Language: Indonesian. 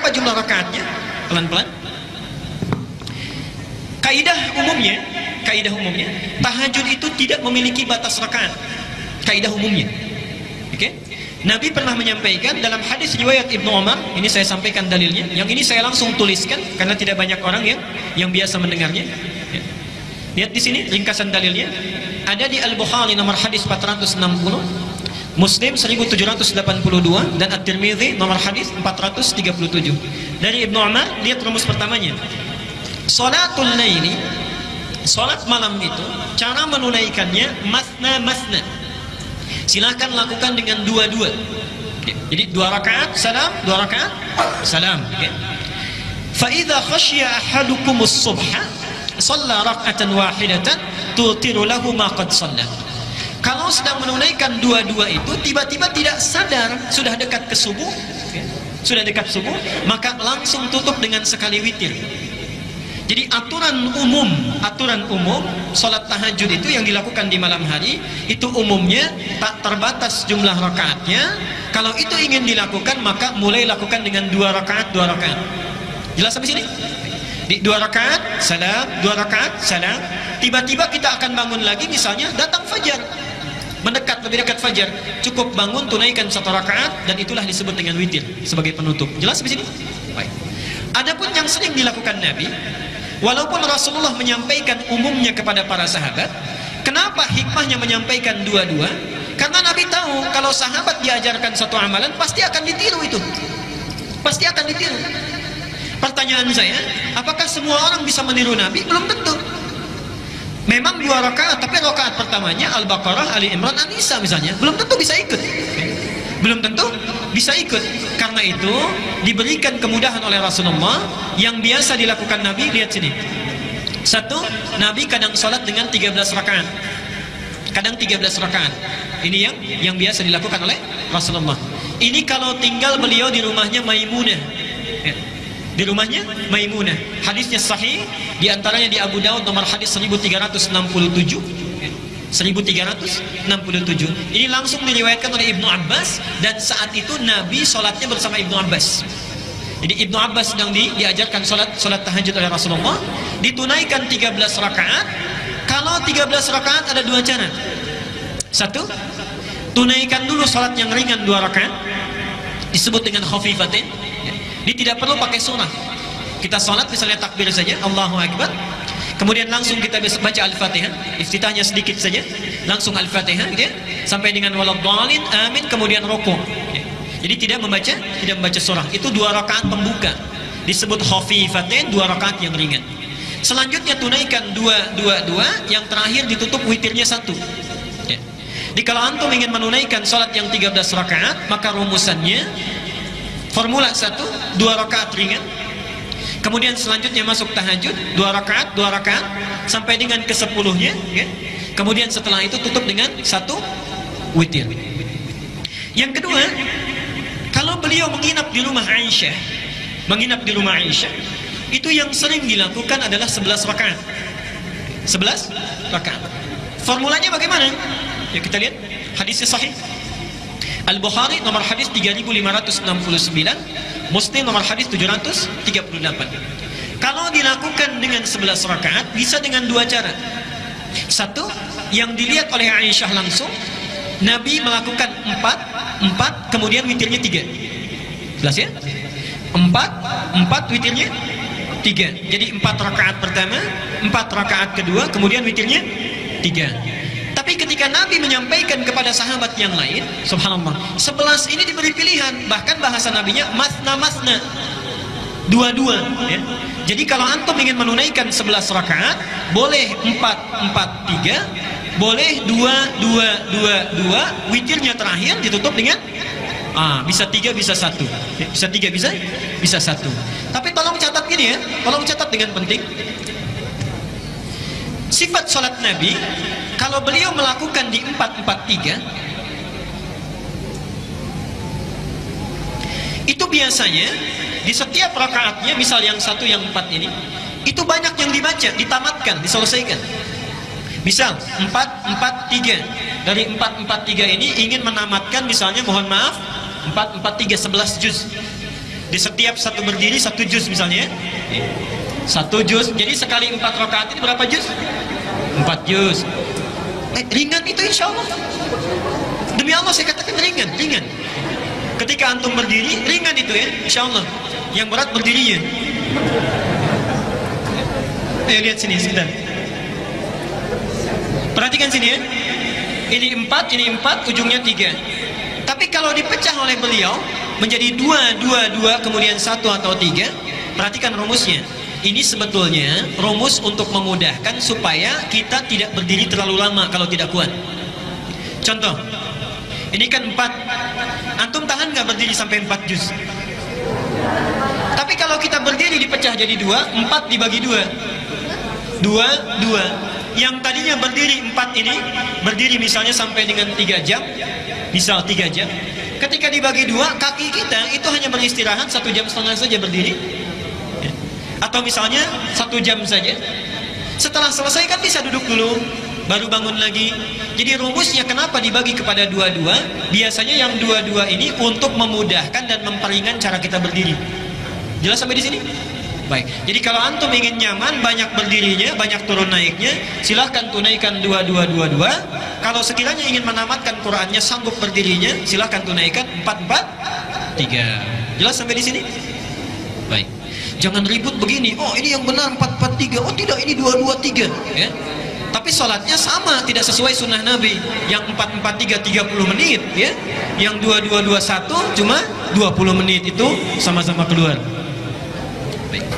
berapa jumlah rakaatnya? Pelan-pelan. Kaidah umumnya tahajud itu tidak memiliki batas rakaat. Kaidah umumnya. Oke? Nabi pernah menyampaikan dalam hadis riwayat Ibnu Umar, ini saya sampaikan dalilnya. Yang ini saya langsung tuliskan karena tidak banyak orang yang biasa mendengarnya. Ya. Lihat di sini ringkasan dalilnya. Ada di Al-Bukhari nomor hadis 460, Muslim 1782 dan At-Tirmidzi nomor hadis 437. Dari Ibnu Umar, lihat rumus pertamanya. Salatul laili, salat malam itu cara menunaikannya masna. Silakan lakukan dengan dua-dua. Jadi 2 rakaat salam, 2 rakaat salam. Fa idza khashiya ahadukumus subha shalla rak'atan wahidatan tutiru lahu ma qad shalla. Kalau sedang menunaikan dua-dua itu tiba-tiba tidak sadar sudah dekat ke subuh, maka langsung tutup dengan sekali witir. Jadi aturan umum salat tahajud itu yang dilakukan di malam hari itu umumnya tak terbatas jumlah rakaatnya. Kalau itu ingin dilakukan maka mulai lakukan dengan 2 rakaat. Jelas sampai sini? Di 2 rakaat salam, 2 rakaat salam. Tiba-tiba kita akan bangun lagi, misalnya datang fajar, lebih dekat fajar, cukup bangun tunaikan 1 rakaat dan itulah disebut dengan witir sebagai penutup. Jelas sampai sini? Baik. Adapun yang sering dilakukan Nabi, walaupun Rasulullah menyampaikan umumnya kepada para sahabat, kenapa hikmahnya menyampaikan dua-dua? Karena Nabi tahu kalau sahabat diajarkan satu amalan pasti akan ditiru itu. Pasti akan ditiru. Pertanyaan saya, apakah semua orang bisa meniru Nabi? Belum tentu. Memang 2 rakaat, tapi rakaat pertamanya Al-Baqarah, Ali Imran, An-Nisa misalnya, belum tentu bisa ikut. Belum tentu bisa ikut. Karena itu diberikan kemudahan oleh Rasulullah yang biasa dilakukan Nabi. Lihat sini. 1, Nabi kadang sholat dengan 13 rakaat. Kadang 13 rakaat. Ini yang biasa dilakukan oleh Rasulullah. Ini kalau tinggal beliau di rumahnya Maimunah. Ya. Di rumahnya Maimunah. Hadisnya sahih, di antaranya di Abu Daud nomor hadis 1367. 1367. Ini langsung diriwayatkan oleh Ibnu Abbas dan saat itu Nabi sholatnya bersama Ibnu Abbas. Jadi Ibnu Abbas sedang diajarkan sholat tahajud oleh Rasulullah, ditunaikan 13 rakaat. Kalau 13 rakaat ada 2 cara. 1, tunaikan dulu sholat yang ringan 2 rakaat, disebut dengan khafifatin. Dia tidak perlu pakai sunnah. Kita sholat misalnya takbir saja, Allahu Akbar. Kemudian langsung kita baca Al-Fatihah, iftitahnya sedikit saja, langsung Al-Fatihah gitu ya, sampai dengan waladhdallin, amin, kemudian rukuk. Jadi tidak membaca surah. Itu 2 rakaat pembuka. Disebut khafifatain, 2 rakaat yang ringan. Selanjutnya tunaikan 2, yang terakhir ditutup witirnya 1. Ya. Jadi kalau antum ingin menunaikan sholat yang 13 rakaat, maka rumusannya formula 1, 2 rakaat ringan. Kemudian selanjutnya masuk tahajud 2 rakaat sampai dengan ke-10-nya ya. Kemudian setelah itu tutup dengan 1 witir. Yang kedua, kalau beliau menginap di rumah Aisyah, itu yang sering dilakukan adalah 11 rakaat. 11 rakaat. Formulanya bagaimana? Ya kita lihat hadisnya sahih. Al-Bukhari nomor hadis 3569, Muslim nomor hadis 738. Kalau dilakukan dengan 11 rakaat bisa dengan 2 cara. 1, yang dilihat oleh Aisyah langsung, Nabi melakukan 4 kemudian witirnya 3. Jelas ya? 4 witirnya 3. Jadi 4 rakaat pertama, 4 rakaat kedua, kemudian witirnya 3. Tapi ketika Nabi menyampaikan kepada sahabat yang lain, subhanallah, 11 ini diberi pilihan. Bahkan bahasa Nabinya masna, 2 ya. Jadi kalau antum ingin menunaikan 11 rakaat, boleh 4-4-3, boleh 2-2-2-2, witirnya terakhir ditutup dengan bisa 3, bisa 1. Bisa 3, bisa 1. Tapi tolong catat gini ya, tolong catat dengan penting. Sifat sholat Nabi, kalau beliau melakukan di 4-4-3, itu biasanya di setiap rakaatnya, misal yang 1, yang 4 ini, itu banyak yang dibaca, ditamatkan, diselesaikan. Misal 4-4-3, dari 4-4-3 ini ingin menamatkan misalnya, mohon maaf, 4-4-3 11 juz. Di setiap satu berdiri satu juz misalnya. Satu juz. Jadi sekali 4 rakaat ini berapa juz? 4 juz. Ringan itu insya Allah. Demi Allah saya katakan ringan. Ketika antum berdiri ringan itu ya, insya Allah. Yang berat berdirinya. Ayo lihat sini sebentar. Perhatikan sini ya. Ini 4, ujungnya 3. Tapi kalau dipecah oleh beliau menjadi 2, kemudian 1 atau 3, perhatikan rumusnya. Ini sebetulnya rumus untuk memudahkan supaya kita tidak berdiri terlalu lama kalau tidak kuat. Contoh, ini kan 4. Antum tahan nggak berdiri sampai 4 juz? Tapi kalau kita berdiri dipecah jadi 2, 4 dibagi 2. 2. Yang tadinya berdiri 4 ini, berdiri misalnya sampai dengan 3 jam, misal 3 jam. Ketika dibagi 2, kaki kita itu hanya beristirahat 1,5 jam saja berdiri. Atau misalnya 1 jam saja. Setelah selesai kan bisa duduk dulu, baru bangun lagi. Jadi rumusnya kenapa dibagi kepada 2, biasanya yang 2 ini untuk memudahkan dan memperingan cara kita berdiri. Jelas sampai di sini? Baik. Jadi kalau antum ingin nyaman, banyak berdirinya, banyak turun naiknya, silahkan tunaikan 2. Kalau sekiranya ingin menamatkan Qur'annya, sanggup berdirinya, silahkan tunaikan 4, 3. Jelas sampai di sini? Baik. Jangan ribut begini. Oh, ini yang benar 4, 3. Oh, tidak, ini 2, 3. Ya. Tapi sholatnya sama, tidak sesuai sunnah Nabi. Yang 4, 3 30 menit, ya. Yang 2, 1 cuma 20 menit itu sama-sama keluar. Baik.